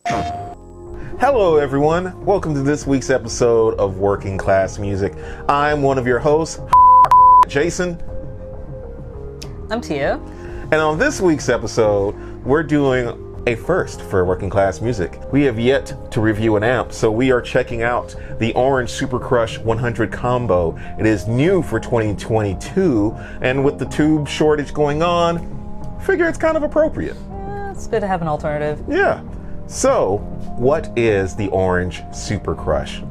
Hello everyone, welcome to this week's episode of Working Class Music. I'm one of your hosts, Jason. I'm Tia. And on this week's episode, we're doing a first for Working Class Music. We have yet to review an amp, so we are checking out the Orange Super Crush 100 combo. It is new for 2022, and with the tube shortage going on, figure it's kind of appropriate. Yeah, it's good to have an alternative. Yeah. So, what is the Orange Super Crush?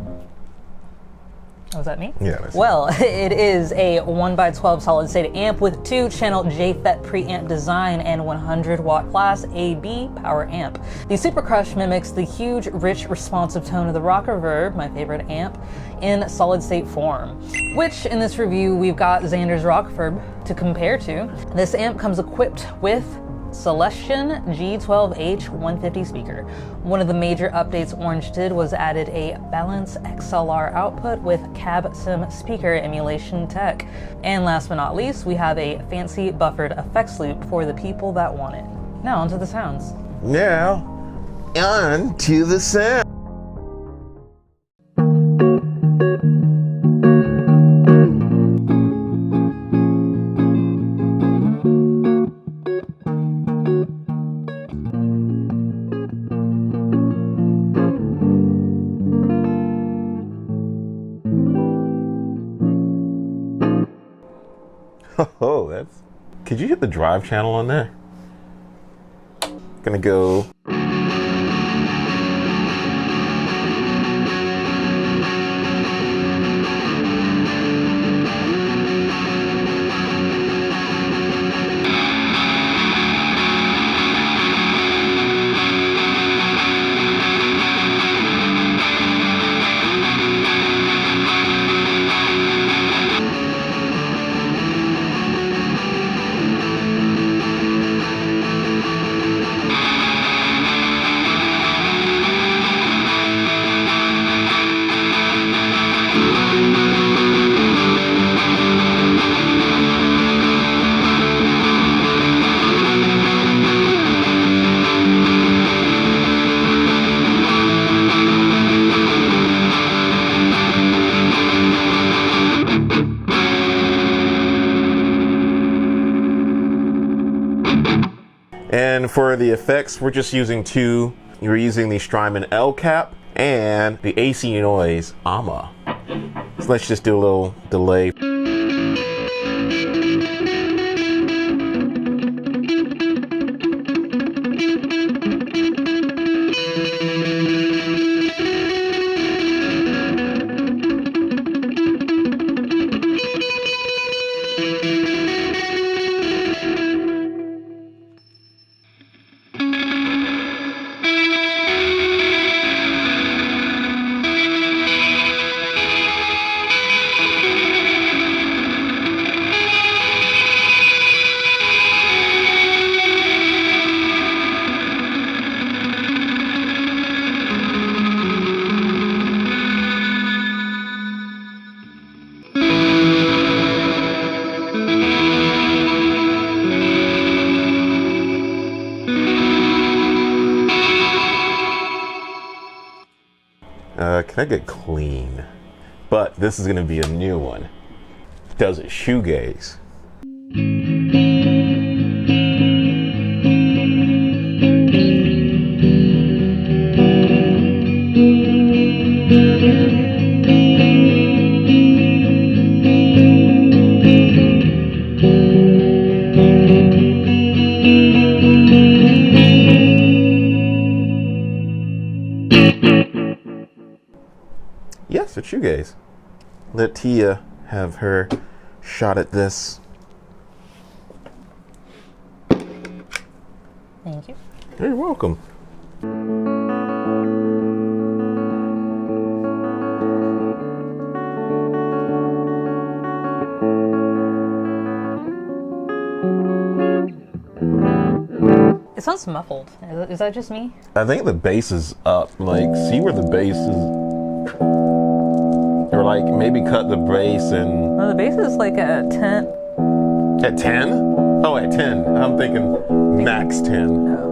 Oh, is that me? Yeah, that's Well, it is a 1x12 solid state amp with 2-channel JFET preamp design and 100 watt class AB power amp. The Super Crush mimics the huge, rich, responsive tone of the Rockerverb, my favorite amp, in solid state form. Which, in this review, we've got Xander's Rockerverb to compare to. This amp comes equipped with Celestion G12H 150 speaker. One of the major updates Orange did was added a Balance XLR output with cab sim speaker emulation tech. And last but not least, we have a fancy buffered effects loop for the people that want it. Now onto the sounds. Now, on to the sound. Oh, that's... Could you hit the drive channel on there? Gonna go... And for the effects, we're just using two. You're using the Strymon L cap and the AC Noise AMA. So let's just do a little delay. Can I get clean? But this is gonna be a new one. Does it shoegaze? Yes, it's shoegaze. Let Tia have her shot at this. Thank you. You're welcome. It sounds muffled. Is that just me? I think the bass is up. Like, see where the bass is? Or like maybe cut the bass and... No, the bass is like at 10. At 10? Oh, at 10. I'm thinking max 10. Oh.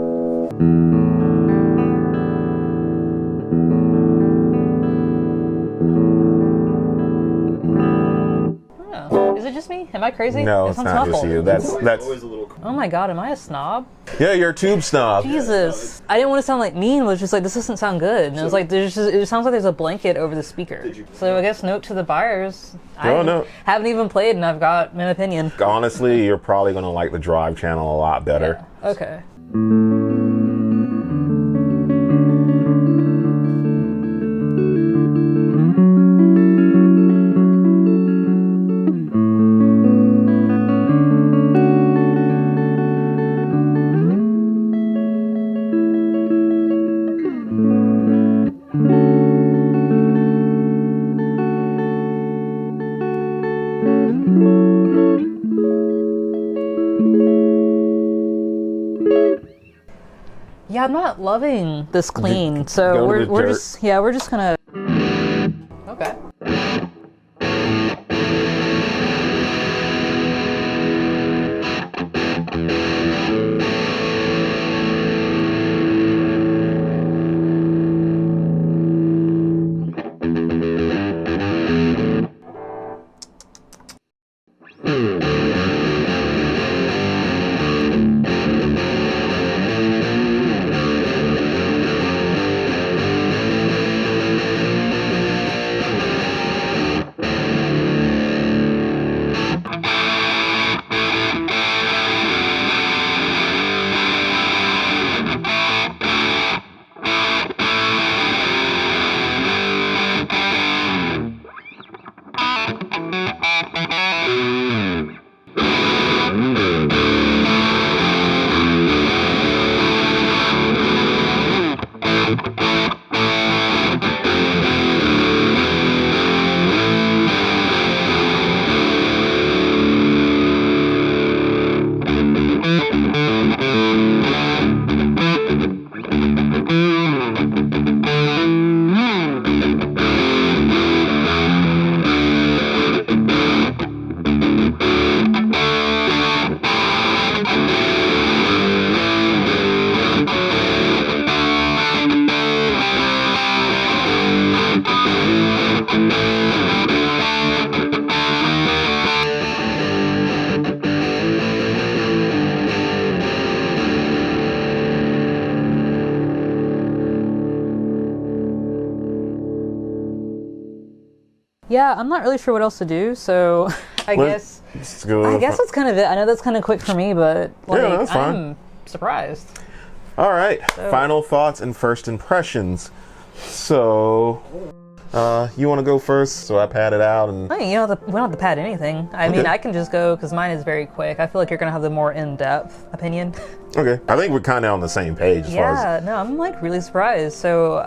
Is it just me? Am I crazy? No, It it's sounds not just muffled. you. That's Always a little. Oh my god, am I a snob? yeah, you're a tube snob. Jesus. I didn't want to sound like mean, was just like, this doesn't sound good. And it was like, it sounds like there's a blanket over the speaker. So I guess note to the buyers. No. Haven't even played and I've got an opinion. Honestly, you're probably gonna like the Drive channel a lot better. Yeah. Okay. Yeah, I'm not loving this clean, so Go to the we're dirt. just gonna. Okay. Yeah, I'm not really sure what else to do, so I guess Let's go. that's kind of it. I know that's kind of quick for me, but like, Yeah, that's fine. I'm surprised. All right. Final thoughts and first impressions. So, you want to go first? So I pad it out and. I mean, we don't have to pad anything. I mean, I can just go because mine is very quick. I feel like you're gonna have the more in-depth opinion. Okay. I think we're kind of on the same page as far as. Yeah, no, I'm like really surprised. So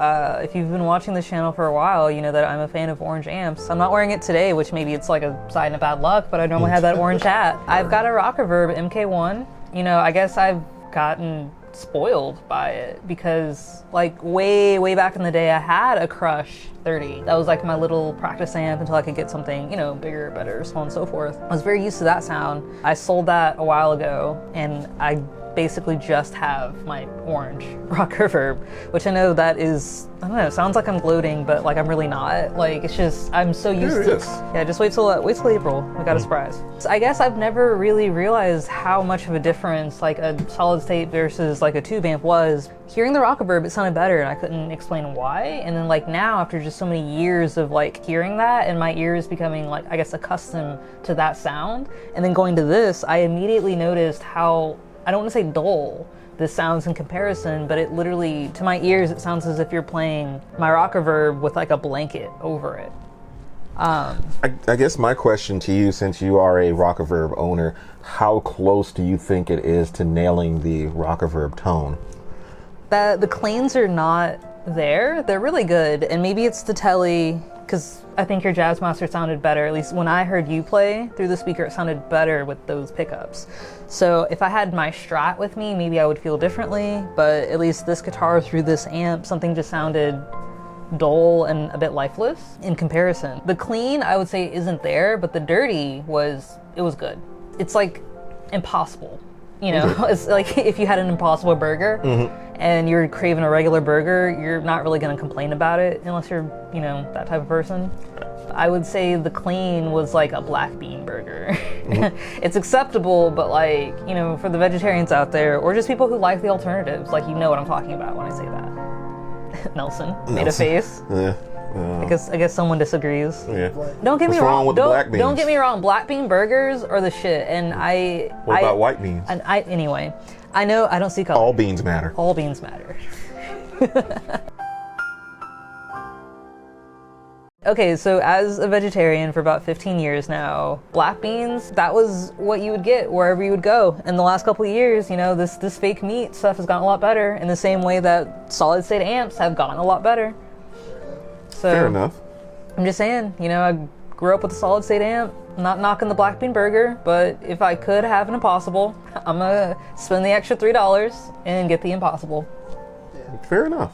if you've been watching this channel for a while, you know that I'm a fan of orange amps. I'm not wearing it today, which maybe it's like a sign of bad luck, but I normally have that orange hat. I've got a Rockerverb MK1. You know, I guess I've gotten spoiled by it because like way back in the day I had a Crush 30. That was like my little practice amp until I could get something, you know, bigger, better, so on and so forth. I was very used to that sound. I sold that a while ago and I basically just have my orange Rockerverb, which I know that is, I don't know, sounds like I'm gloating, but like I'm really not. Like it's just, I'm so used to it. Yeah, just wait till April. We got a surprise. So I guess I've never really realized how much of a difference like a solid state versus like a tube amp was. Hearing the Rockerverb, it sounded better and I couldn't explain why. And then like now, after just so many years of like hearing that and my ears becoming like, I guess, accustomed to that sound, and then going to this, I immediately noticed how, I don't want to say dull this sounds in comparison, but it literally, to my ears, it sounds as if you're playing my Rockerverb with like a blanket over it. I guess my question to you, since you are a Rockerverb owner, how close do you think it is to nailing the Rockerverb tone? The cleans are not there. They're really good, and maybe it's the telly, because I think your Jazzmaster sounded better. At least when I heard you play through the speaker, it sounded better with those pickups. So if I had my Strat with me, maybe I would feel differently, but at least this guitar through this amp, something just sounded dull and a bit lifeless in comparison. The clean, I would say, isn't there, but the dirty was good. It's like impossible. You know, it's like if you had an Impossible Burger and you're craving a regular burger, you're not really going to complain about it unless you're, you know, that type of person. I would say the clean was like a black bean burger. It's acceptable, but like, you know, for the vegetarians out there, or just people who like the alternatives, like, you know what I'm talking about when I say that. Nelson made a face. Yeah. I guess someone disagrees. Yeah. Don't get me What's wrong. wrong with the black beans? Don't get me wrong. Black bean burgers are the shit. And What about white beans? Anyway, I know I don't see color. All beans matter. All beans matter. Okay, so as a vegetarian for about 15 years now, black beans, that was what you would get wherever you would go. In the last couple of years, you know, this fake meat stuff has gotten a lot better in the same way that solid state amps have gotten a lot better. So, fair enough. I'm just saying, you know, I grew up with a solid state amp. I'm not knocking the black bean burger, but if I could have an Impossible, I'm gonna spend the extra $3 and get the Impossible. Fair enough.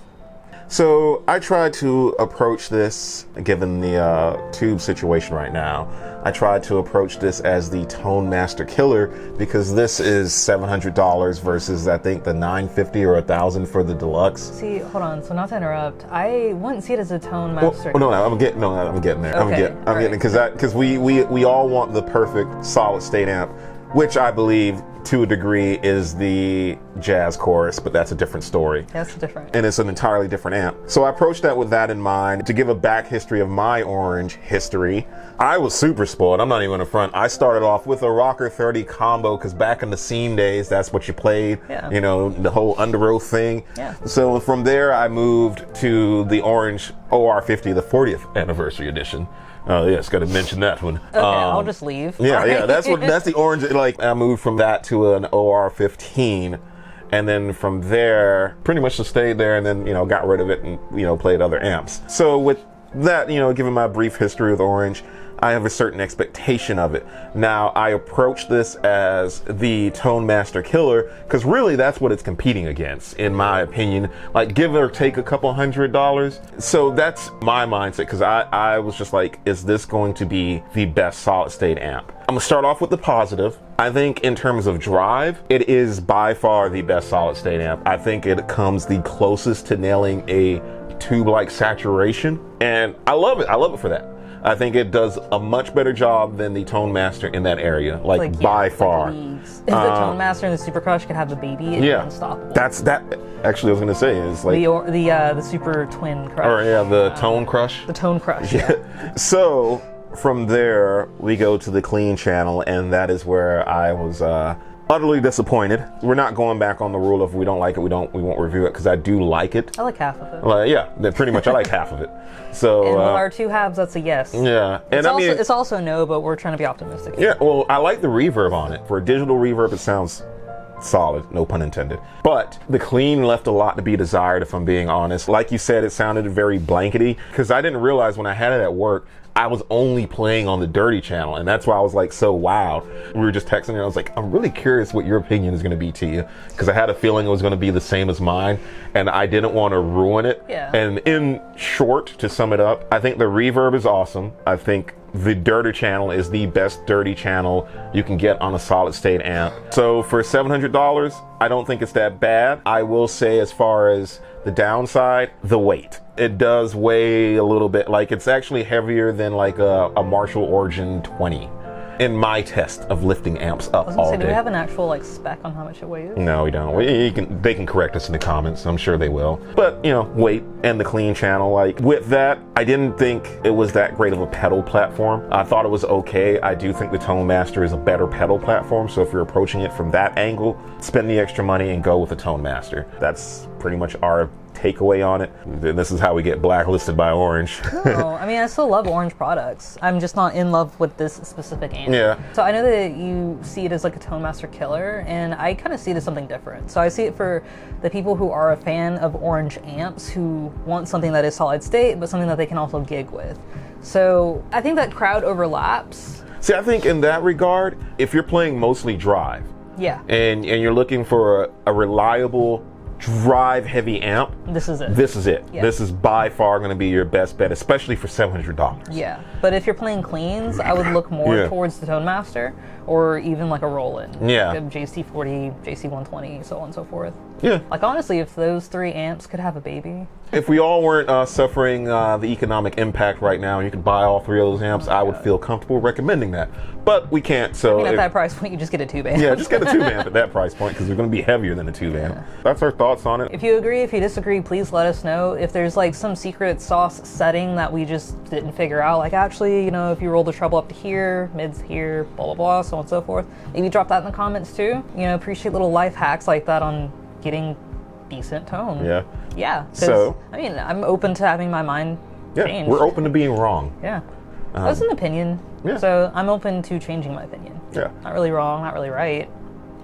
So I tried to approach this, given the tube situation right now, I tried to approach this as the Tone Master Killer, because this is $700 versus I think the $950 or $1,000 for the deluxe. See, hold on. So not to interrupt, I wouldn't see it as a Tone Master. I'm getting there. Okay, I'm getting because we all want the perfect solid state amp, which I believe to a degree is the jazz chorus, but that's a different story. That's different. And it's an entirely different amp. So I approached that with that in mind. To give a back history of my Orange history, I was super spoiled. I'm not even gonna front. I started off with a Rocker 30 combo because back in the scene days, that's what you played. Yeah. You know, the whole Under Oath thing. Yeah. So from there, I moved to the Orange OR50, the 40th anniversary edition. Yes, got to mention that one. Okay, I'll just leave. Yeah, that's the Orange. Like, I moved from that to an OR15, and then from there, pretty much just stayed there, and then got rid of it and played other amps. So with that, given my brief history with Orange, I have a certain expectation of it. Now, I approach this as the Tone Master Killer because really that's what it's competing against, in my opinion. Like, give or take a couple $100. So that's my mindset, because I was just like, is this going to be the best solid state amp? I'm gonna start off with the positive. I think in terms of drive, it is by far the best solid state amp. I think it comes the closest to nailing a tube-like saturation, and I love it. I love it for that. I think it does a much better job than the Tone Master in that area, by far. If the Tone Master and the Super Crush could have a baby, it'd be unstoppable. Actually, I was gonna say is like the Super Twin Crush. Or the Tone Crush. The Tone Crush. Yeah. So from there, we go to the clean channel, and that is where I was utterly disappointed. We're not going back on the rule of we don't like it, we won't review it, because I do like it. I like half of it. Pretty much I like half of it. So and with our two halves, that's a yes. Yeah, and it's also a no, but we're trying to be optimistic. Yeah, well, I like the reverb on it. For a digital reverb, it sounds solid, no pun intended. But the clean left a lot to be desired, if I'm being honest. Like you said, it sounded very blankety, because I didn't realize when I had it at work, I was only playing on the dirty channel, and that's why I was like so wowed. We were just texting, and I was like, I'm really curious what your opinion is going to be to you, because I had a feeling it was going to be the same as mine, and I didn't want to ruin it. Yeah. And in short, to sum it up, I think the reverb is awesome. I think the dirty channel is the best dirty channel you can get on a solid state amp. So for $700, I don't think it's that bad. I will say, as far as the downside, the weight. It does weigh a little bit. Like, it's actually heavier than like a Marshall Origin 20 in my test of lifting amps up all day. Do we have an actual spec on how much it weighs? No, we don't. They can correct us in the comments. I'm sure they will. But weight and the clean channel. Like, with that, I didn't think it was that great of a pedal platform. I thought it was okay. I do think the Tone Master is a better pedal platform. So if you're approaching it from that angle, spend the extra money and go with the Tone Master. That's pretty much our takeaway on it. This is how we get blacklisted by Orange. No, I mean, I still love Orange products. I'm just not in love with this specific amp. Yeah. So I know that you see it as like a Tone Master killer, and I kind of see it as something different. So I see it for the people who are a fan of Orange amps, who want something that is solid state, but something that they can also gig with. So I think that crowd overlaps. See, I think in that regard, if you're playing mostly drive, yeah, and you're looking for a reliable drive heavy amp, this is it. Yeah. This is by far going to be your best bet, especially for $700. Yeah, but if you're playing cleans, I would look more towards the Tone Master, or even like a Roland. Yeah. Like a JC40, JC120, so on and so forth. Yeah. Like, honestly, if those 3 amps could have a baby. If we all weren't suffering the economic impact right now, and you could buy all 3 of those amps, I would feel comfortable recommending that. But we can't, so... I mean, at that price point, you just get a tube amp. Yeah, just get a tube amp at that price point, because they're going to be heavier than a tube amp. That's our thoughts on it. If you agree, if you disagree, please let us know. If there's like some secret sauce setting that we just didn't figure out, like actually, you know, if you roll the treble up to here, mids here, blah, blah, blah, so on and so forth. Maybe drop that in the comments too. You know, appreciate little life hacks like that on getting decent tone. Yeah. Yeah. So, I mean, I'm open to having my mind changed. We're open to being wrong. Yeah. That's an opinion. Yeah. So I'm open to changing my opinion. Yeah. Not really wrong, not really right.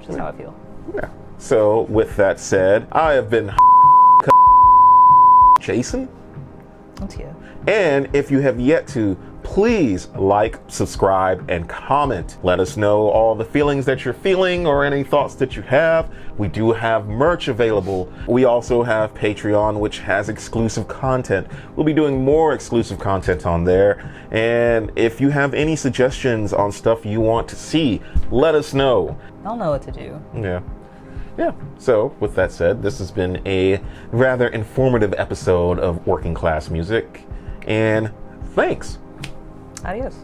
Just how I feel. Yeah. So, with that said, I have been Jason. That's you. And if you have yet to, please like, subscribe, and comment. Let us know all the feelings that you're feeling or any thoughts that you have. We do have merch available. We also have Patreon, which has exclusive content. We'll be doing more exclusive content on there. And if you have any suggestions on stuff you want to see, let us know. Y'all know what to do. Yeah. Yeah. So, with that said, this has been a rather informative episode of Working Class Music. And thanks. Adios.